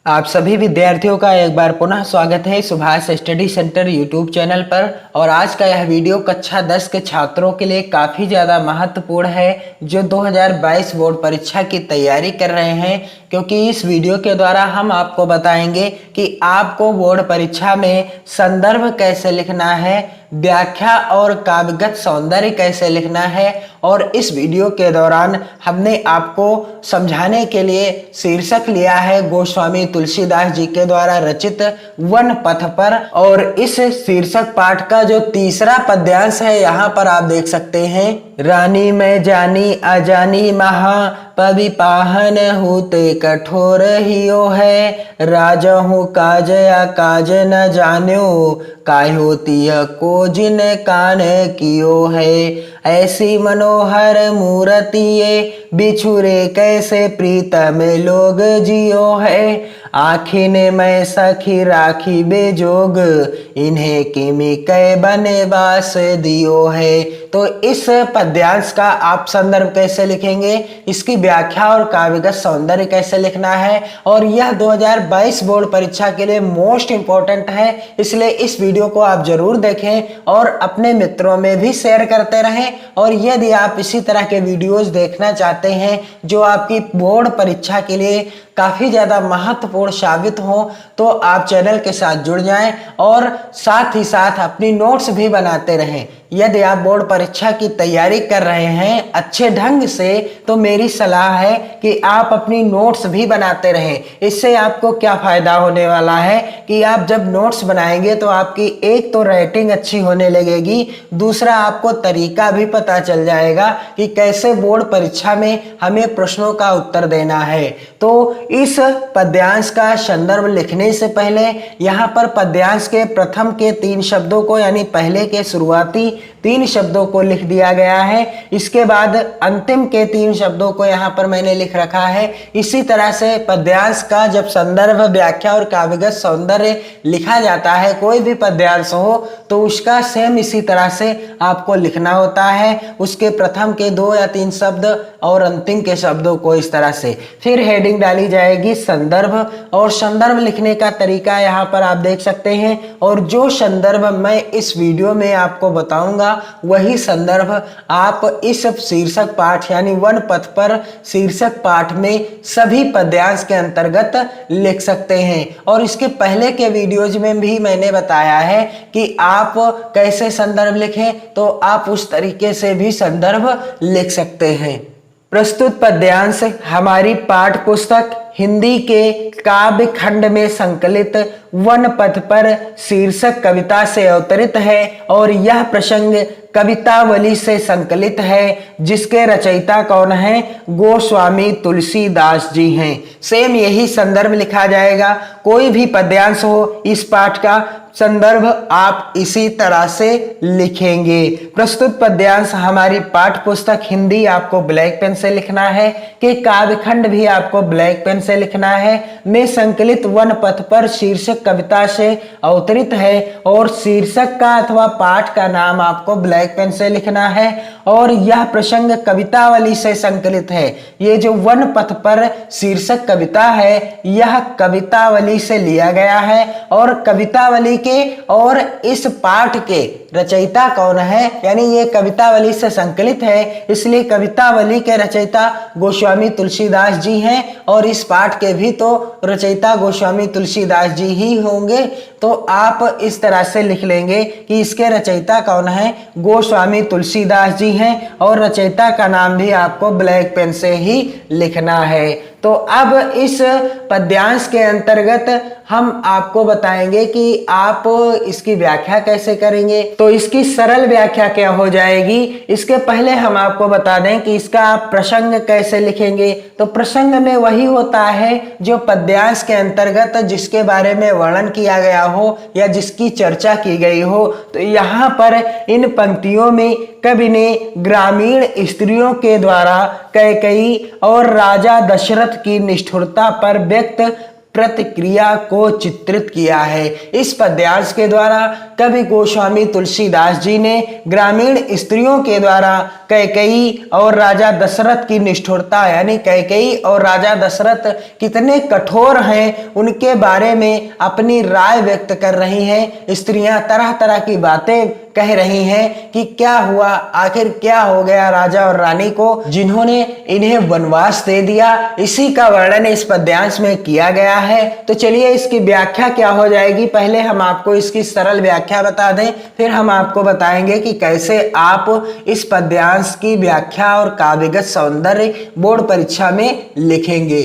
आप सभी विद्यार्थियों का एक बार पुनः स्वागत है Subhash study centre YouTube channel पर। और आज का यह वीडियो कक्षा 10 के छात्रों के लिए काफ़ी ज़्यादा महत्वपूर्ण है जो 2022 बोर्ड परीक्षा की तैयारी कर रहे हैं, क्योंकि इस वीडियो के द्वारा हम आपको बताएंगे कि आपको बोर्ड परीक्षा में संदर्भ कैसे लिखना है, व्याख्या और काव्यगत सौंदर्य कैसे लिखना है। और इस वीडियो के दौरान हमने आपको समझाने के लिए शीर्षक लिया है गोस्वामी तुलसीदास जी के द्वारा रचित वन पथ पर। और इस शीर्षक पाठ का जो तीसरा पद्यांश है यहाँ पर आप देख सकते हैं। रानी मैं जानी अजानी महा पविपाहन होते कठोर हियो है, राजा हूँ काज या काज न जान्यो, काह्यो तिय को जिन कान कियो है। ऐसी मनोहर मूर्ति ये बिछुरे कैसे प्रीतम लोग जियो है, आखिन मैं सखी राखी बेजोग, इन्हें किमि कै बने बास दियो है। तो इस पद्यांश का आप संदर्भ कैसे लिखेंगे, इसकी व्याख्या और काव्यगत सौंदर्य कैसे लिखना है, और यह 2022 बोर्ड परीक्षा के लिए मोस्ट इंपॉर्टेंट है, इसलिए इस वीडियो को आप जरूर देखें और अपने मित्रों में भी शेयर करते रहें। और यदि आप इसी तरह के वीडियोस देखना चाहते हैं जो आपकी बोर्ड परीक्षा के लिए काफ़ी ज़्यादा महत्वपूर्ण साबित हो, तो आप चैनल के साथ जुड़ जाएं और साथ ही साथ अपनी नोट्स भी बनाते रहें। यदि आप बोर्ड परीक्षा की तैयारी कर रहे हैं अच्छे ढंग से, तो मेरी सलाह है कि आप अपनी नोट्स भी बनाते रहें। इससे आपको क्या फ़ायदा होने वाला है कि आप जब नोट्स बनाएंगे तो आपकी एक तो राइटिंग अच्छी होने लगेगी, दूसरा आपको तरीका भी पता चल जाएगा कि कैसे बोर्ड परीक्षा में हमें प्रश्नों का उत्तर देना है। तो इस पद्यांश का संदर्भ लिखने से पहले यहाँ पर पद्यांश के प्रथम के 3 शब्दों को, यानी पहले के शुरुआती 3 शब्दों को लिख दिया गया है। इसके बाद अंतिम के 3 शब्दों को यहाँ पर मैंने लिख रखा है। इसी तरह से पद्यांश का जब संदर्भ, व्याख्या और काव्यगत सौंदर्य लिखा जाता है, कोई भी पद्यांश हो तो उसका सेम इसी तरह से आपको लिखना होता है। उसके प्रथम के 2 या 3 शब्द और अंतिम के शब्दों को इस तरह से। फिर हेडिंग डाली जाएगी संदर्भ, और संदर्भ लिखने का तरीका यहाँ पर आप देख सकते हैं। और जो संदर्भ मैं इस वीडियो में आपको बताऊंगा वही संदर्भ आप इस शीर्षक पाठ यानी वन पथ पर शीर्षक पाठ में सभी पद्यांश के अंतर्गत लिख सकते हैं। और इसके पहले के वीडियोज में भी मैंने बताया है कि आप कैसे संदर्भ लिखें, तो आप उस तरीके से भी संदर्भ लिख सकते हैं। प्रस्तुत पद्यांश हमारी पाठ्य पुस्तक हिंदी के काव्य खंड में संकलित वन पथ पर शीर्षक कविता से अवतरित है, और यह प्रसंग कवितावली से संकलित है, जिसके रचयिता कौन है, गोस्वामी तुलसीदास जी हैं। सेम यही संदर्भ लिखा जाएगा। कोई भी पद्यांश हो, इस पाठ का संदर्भ आप इसी तरह से लिखेंगे। प्रस्तुत पद्यांश हमारी पाठ्य पुस्तक हिंदी आपको ब्लैक पेन से लिखना है, कि काव्यखंड भी आपको ब्लैक पेन से लिखना है, में संकलित वन पथ पर शीर्षक कविता से अवतरित है, और शीर्षक का अथवा पाठ का नाम आपको ब्लैक पेन से लिखना है। और यह प्रसंग कवितावली से संकलित है। ये जो वन पथ पर शीर्षक कविता है, यह कवितावली से लिया गया है, और कवितावली के और इस पाठ के रचयिता कौन है, यानी ये कवितावली से संकलित है, इसलिए कवितावली के रचयिता गोस्वामी तुलसीदास जी हैं, और इस पाठ के भी तो रचयिता गोस्वामी तुलसीदास जी ही होंगे। तो आप इस तरह से लिख लेंगे कि इसके रचयिता कौन है, गोस्वामी तुलसीदास जी हैं, और रचयिता का नाम भी आपको ब्लैक पेन से ही लिखना है। तो अब इस पद्यांश के अंतर्गत हम आपको बताएंगे कि आप इसकी व्याख्या कैसे करेंगे। तो इसकी सरल व्याख्या क्या हो जाएगी, इसके पहले हम आपको बता दें कि इसका आप प्रसंग कैसे लिखेंगे। तो प्रसंग में वही होता है जो पद्यांश के अंतर्गत जिसके बारे में वर्णन किया गया हो या जिसकी चर्चा की गई हो। तो यहाँ पर इन पंक्तियों में कवि ने ग्रामीण स्त्रियों के द्वारा कैकेयी और राजा दशरथ की निष्ठुरता पर व्यक्त प्रतिक्रिया को चित्रित किया है। इस पद्यांश के द्वारा कवि गोस्वामी तुलसीदास जी ने ग्रामीण स्त्रियों के द्वारा कैकेयी और राजा दशरथ की निष्ठुरता, यानी कैकेयी और राजा दशरथ कितने कठोर हैं उनके बारे में अपनी राय व्यक्त कर रही हैं। स्त्रियां तरह तरह की बातें कह रही हैं कि क्या हुआ, आखिर क्या हो गया राजा और रानी को जिन्होंने इन्हें वनवास दे दिया। इसी का वर्णन इस पद्यांश में किया गया है। तो चलिए इसकी व्याख्या क्या हो जाएगी, पहले हम आपको इसकी सरल व्याख्या बता दें, फिर हम आपको बताएंगे कि कैसे आप इस पद्यांश की व्याख्या और काव्यगत सौंदर्य बोर्ड परीक्षा में लिखेंगे।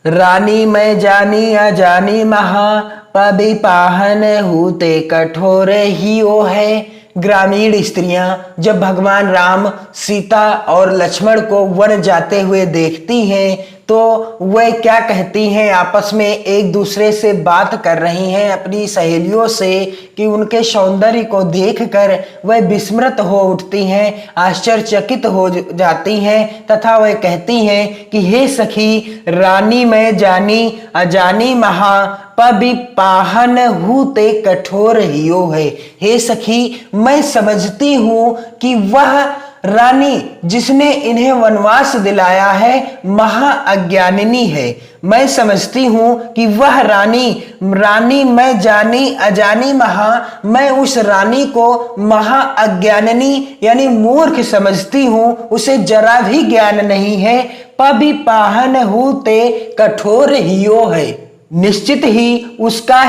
रानी मैं जानी अजानी महा, पबि पाहन हूते कठोर ही ओ है। ग्रामीण स्त्रियां जब भगवान राम, सीता और लक्ष्मण को वन जाते हुए देखती हैं तो वह क्या कहती हैं, आपस में एक दूसरे से बात कर रही हैं अपनी सहेलियों से कि उनके सौंदर्य को देखकर वह विस्मृत हो उठती हैं, आश्चर्यचकित हो जाती हैं तथा वह कहती हैं कि हे सखी, रानी मैं जानी अजानी महा, पबि पाहन हूते कठोर हियो है। हे सखी, मैं समझती हूं कि वह रानी जिसने इन्हें वनवास दिलाया है महा अज्ञानिनी है। मैं समझती हूं कि वह रानी मैं जानी अजानी महा, मैं उस रानी को महा अज्ञानिनी यानी मूर्ख समझती हूं, उसे जरा भी ज्ञान नहीं है। पबि पाहन हूते कठोर हियो है। निश्चित ही उसका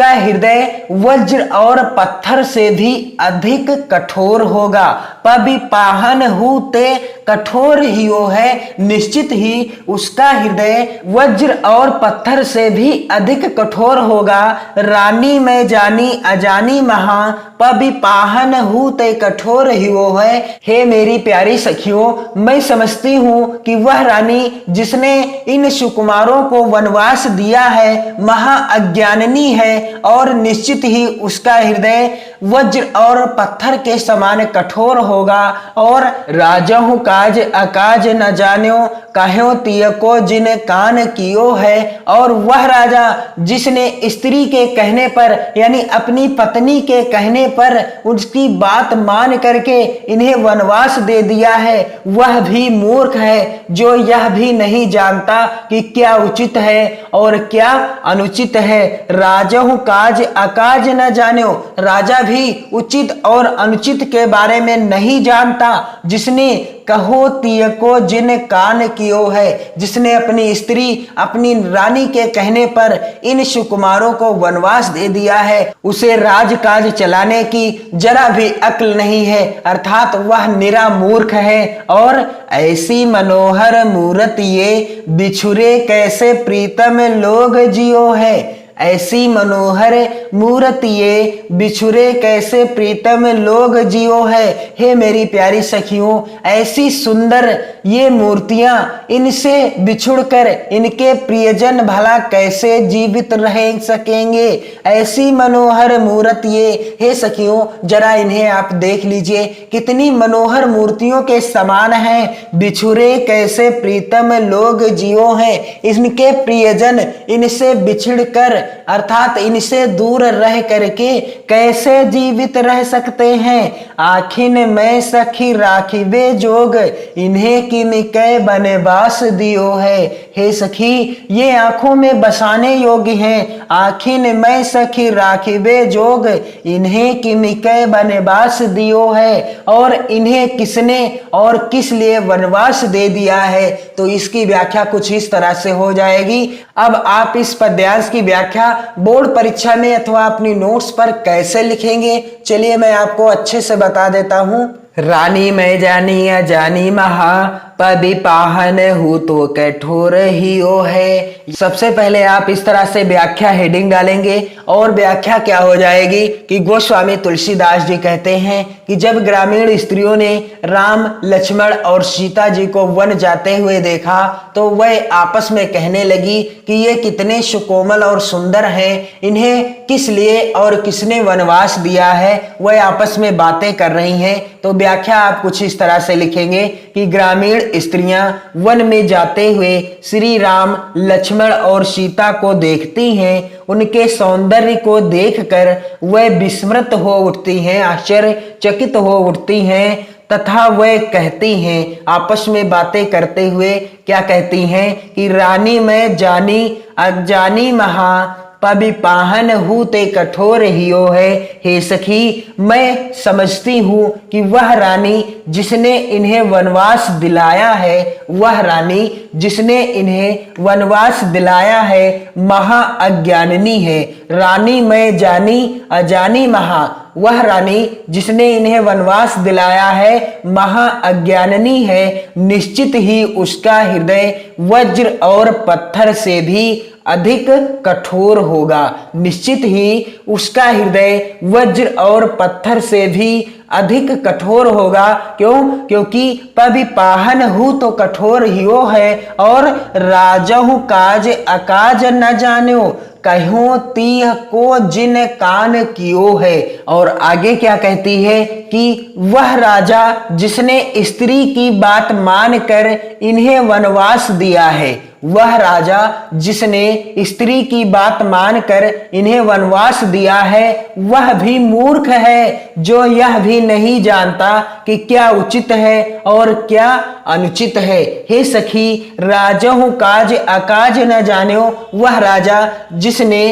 हृदय वज्र और पत्थर से भी अधिक कठोर होगा। पबि पाहन हूते कठोर हियो है, निश्चित ही उसका हृदय वज्र और पत्थर से भी अधिक कठोर होगा। रानी मैं जानी अजानी महा, पबि पाहन हूते कठोर हियो है। हे मेरी प्यारी सखियों, मैं समझती हूं कि वह रानी जिसने इन सुकुमारों को वनवास दिया है महा अज्ञानिनी है और निश्चित ही उसका हृदय वज्र और पत्थर के समान कठोर होगा। और राजहु काज अकाज न जान्यो, कहो तियको जिन कान कियो है। और वह राजा जिसने स्त्री के कहने पर यानी अपनी पत्नी के कहने पर उसकी बात मान करके इन्हें वनवास दे दिया है, वह भी मूर्ख है जो यह भी नहीं जानता कि क्या उचित है और क्या अनुचित है। राजहु काज अकाज न जान्यो, राजा भी उचित और अनुचित के बारे में नहीं जानता। जिसने कहो तियको जिन कान कियो है, जिसने अपनी स्त्री अपनी रानी के कहने पर इन सुकुमारों को वनवास दे दिया है, उसे राजकाज चलाने की जरा भी अक्ल नहीं है, अर्थात वह निरा मूर्ख है। और ऐसी मनोहर मूरत ये बिछुरे कैसे प्रीतम लोग जियो है। ऐसी मनोहर मूरत ये बिछुरे कैसे प्रीतम लोग जियो है। हे मेरी प्यारी सखियों, ऐसी सुंदर ये मूर्तियां, इनसे बिछुड़कर इनके प्रियजन भला कैसे जीवित रह सकेंगे। ऐसी मनोहर मूरत ये, हे सखियों जरा इन्हें आप देख लीजिए, कितनी मनोहर मूर्तियों के समान हैं। बिछुरे कैसे प्रीतम लोग जियो हैं, इनके प्रियजन इनसे बिछड़कर अर्थात इनसे दूर रह करके कैसे जीवित रह सकते हैं। आखिन मैं सखी राखिबे जोग, इन्हें किमिकै बनवास दियो है। हे सखी, ये आंखों में बसाने योग्य हैं। आखिन मैं सखी राखिबे जोग, इन्हें किमिकै बनवास दियो है। और इन्हें किसने और किस लिए वनवास दे दिया है, तो इसकी व्याख्या कुछ इस तरह से हो जाएगी। अब आप इस पद्यांश की व्याख्या बोर्ड परीक्षा में अथवा अपनी नोट्स पर कैसे लिखेंगे, चलिए मैं आपको अच्छे से बता देता हूं। रानी मैं जानी अजानी महा, पबि पाहन हूँ तो कठोर ही ओ है। सबसे पहले आप इस तरह से व्याख्या हेडिंग डालेंगे और व्याख्या क्या हो जाएगी कि गोस्वामी तुलसीदास जी कहते हैं कि जब ग्रामीण स्त्रियों ने राम, लक्ष्मण और सीता जी को वन जाते हुए देखा तो वह आपस में कहने लगी कि ये कितने सुकोमल और सुंदर हैं, इन्हें किस लिए और किसने वनवास दिया है। वह आपस में बातें कर रही हैं। तो व्याख्या आप कुछ इस तरह से लिखेंगे कि ग्रामीण स्त्रियां वन में जाते हुए श्री राम, लक्ष्मण और सीता को देखती हैं। उनके सौंदर्य को देखकर वह विस्मृत हो उठती हैं, आश्चर्यचकित हो उठती हैं तथा वह कहती हैं, आपस में बातें करते हुए क्या कहती हैं कि रानी मैं जानी अजानी महा पबिपाहन हूँ ते कठोर हियो है। हे सखी, मैं समझती हूँ कि वह रानी जिसने इन्हें वनवास दिलाया है, वह रानी जिसने इन्हें वनवास दिलाया है महा अज्ञानिनी है। रानी मैं जानी अजानी महा, वह रानी जिसने इन्हें वनवास दिलाया है महा अज्ञानिनी है। निश्चित ही उसका हृदय वज्र और पत्थर से भी अधिक कठोर होगा। निश्चित ही उसका हृदय वज्र और पत्थर से भी अधिक कठोर होगा। क्यों? क्योंकि पबिपाहन हूँ तो कठोर हियो है और राजहु काज अकाज न जान्यो कहो तीह को जिन कान कियो है। और आगे क्या कहती है कि वह राजा जिसने स्त्री की बात मानकर इन्हें वनवास दिया है, वह राजा जिसने स्त्री की बात मानकर इन्हें वनवास दिया है, वह भी मूर्ख है जो यह भी नहीं जानता कि क्या उचित है और क्या अनुचित है। हे सखी, राजहु काज अकाज न जान्यो, वह राजा जिसने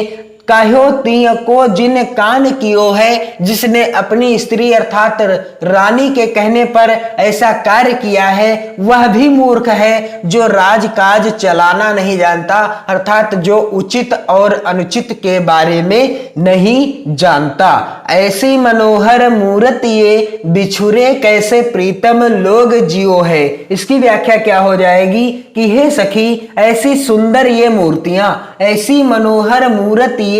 काह्यो तीय को जिन कान कियो है, जिसने अपनी स्त्री अर्थात रानी के कहने पर ऐसा कार्य किया है, वह भी मूर्ख है जो राजकाज चलाना नहीं जानता, अर्थात जो उचित और अनुचित के बारे में नहीं जानता। ऐसी मनोहर मूर्ति ये बिछुरे कैसे प्रीतम लोग जियो है। इसकी व्याख्या क्या हो जाएगी कि हे सखी, ऐसी सुंदर ये मूर्तियां, ऐसी मनोहर मूर्ति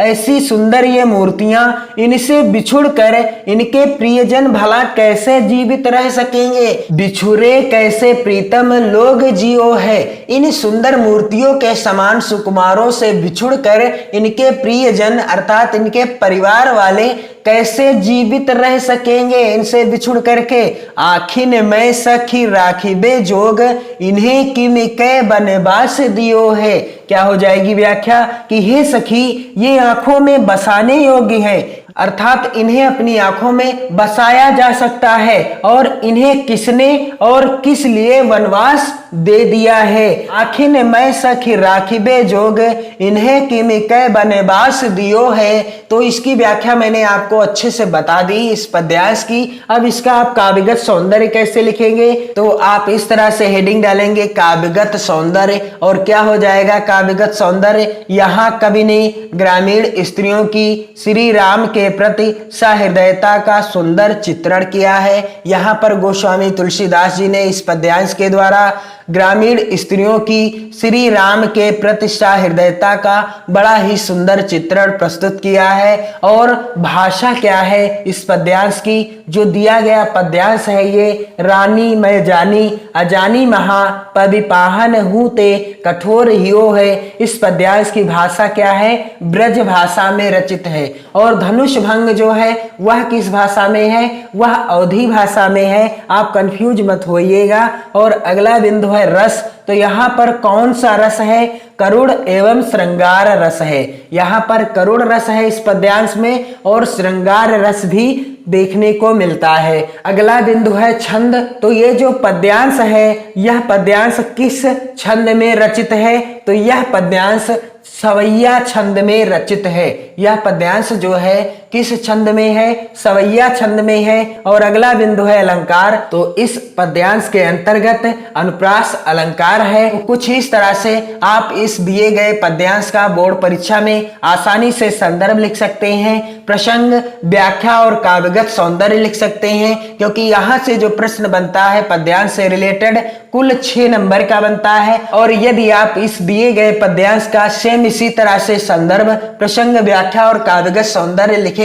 ऐसी सुंदर ये मूर्तियां, इनसे बिछुड़कर इनके प्रियजन भला कैसे जीवित रह सकेंगे। बिछुरे कैसे प्रीतम लोग जियो है। इन सुंदर मूर्तियों के समान सुकुमारों से बिछुड़कर इनके प्रियजन अर्थात इनके परिवार वाले कैसे जीवित रह सकेंगे इनसे बिछुड़ करके। आखिन में सखी राखी बे जोग इन्हें किम कै बनवास दियो है। क्या हो जाएगी व्याख्या कि हे सखी, ये आंखों में बसाने योग्य है, अर्थात इन्हें अपनी आंखों में बसाया जा सकता है। और इन्हें किसने और किस लिए वनवास दे दिया है। आखिन मैं सखी राखिबे जोग इन्हें किम कै बनवास दियो है। तो इसकी व्याख्या मैंने आपको अच्छे से बता दी इस पद्यांश की। अब इसका आप काव्यगत सौंदर्य कैसे लिखेंगे, तो आप इस तरह से हेडिंग डालेंगे काव्यगत सौंदर्य। और क्या हो जाएगा काव्यगत सौंदर्य, यहाँ कवि ने ग्रामीण स्त्रियों की श्री राम के प्रति सहृदयता का सुंदर चित्रण किया है। यहाँ पर गोस्वामी तुलसीदास जी ने इस पद्यांश के द्वारा ग्रामीण स्त्रियों की श्री राम के प्रति सहृदयता का बड़ा ही सुंदर चित्रण प्रस्तुत किया है। और भाषा क्या है इस पद्यांश की, जो दिया गया पद्यांश है ये रानी मैं जानी अजानी महा पबिपाहन हूँ ते कठोर हियो है। इस पद्यांश की भाषा क्या है, ब्रज भाषा में रचित है। और धनुष भंग जो है वह किस भाषा में है, वह अवधी भाषा में है। आप कंफ्यूज मत होइएगा। और अगला बिंदु है रस। तो यहाँ पर कौन सा रस है, करुण एवं श्रृंगार रस है। यहाँ पर करुण रस है इस पद्यांश में और श्रृंगार रस भी देखने को मिलता है। अगला बिंदु है छंद। तो ये जो पद्यांश है यह पद्यांश किस छंद में रचित है, तो यह पद्यांश सवैया छंद में रचित है। यह पद्यांश जो है किस छंद में है, सवैया छंद में है। और अगला बिंदु है अलंकार। तो इस पद्यांश के अंतर्गत अनुप्रास अलंकार है। तो कुछ इस तरह से आप इस दिए गए पद्यांश का बोर्ड परीक्षा में आसानी से संदर्भ लिख सकते हैं, प्रसंग, व्याख्या और काव्यगत सौंदर्य लिख सकते हैं। क्योंकि यहाँ से जो प्रश्न बनता है पद्यांश से रिलेटेड कुल 6 नंबर का बनता है। और यदि आप इस दिए गए पद्यांश का सेम इसी तरह से संदर्भ, प्रसंग, व्याख्या और काव्यगत सौंदर्य लिखेंगे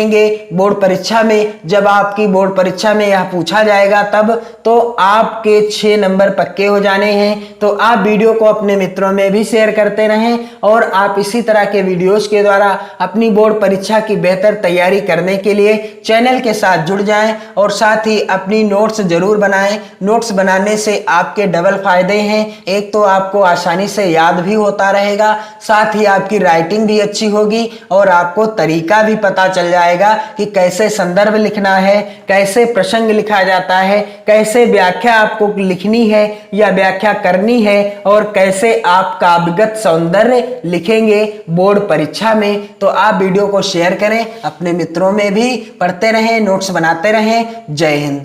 बोर्ड परीक्षा में, जब आपकी बोर्ड परीक्षा में यह पूछा जाएगा तब, तो आपके 6 नंबर पक्के हो जाने हैं। तो आप वीडियो को अपने मित्रों में भी शेयर करते रहें और आप इसी तरह के वीडियोस के द्वारा अपनी बोर्ड परीक्षा की बेहतर तैयारी करने के लिए चैनल के साथ जुड़ जाएं और साथ ही अपनी नोट्स जरूर बनाएं। नोट्स बनाने से आपके डबल फायदे हैं। एक तो आपको आसानी से याद भी होता रहेगा, साथ ही आपकी राइटिंग भी अच्छी होगी और आपको तरीका भी पता चल जाएगा कि कैसे संदर्भ लिखना है, कैसे प्रसंग लिखा जाता है, कैसे व्याख्या आपको लिखनी है या व्याख्या करनी है और कैसे आप काव्यगत सौंदर्य लिखेंगे बोर्ड परीक्षा में। तो आप वीडियो को शेयर करें, अपने मित्रों में भी पढ़ते रहें, नोट्स बनाते रहें। जय हिंद।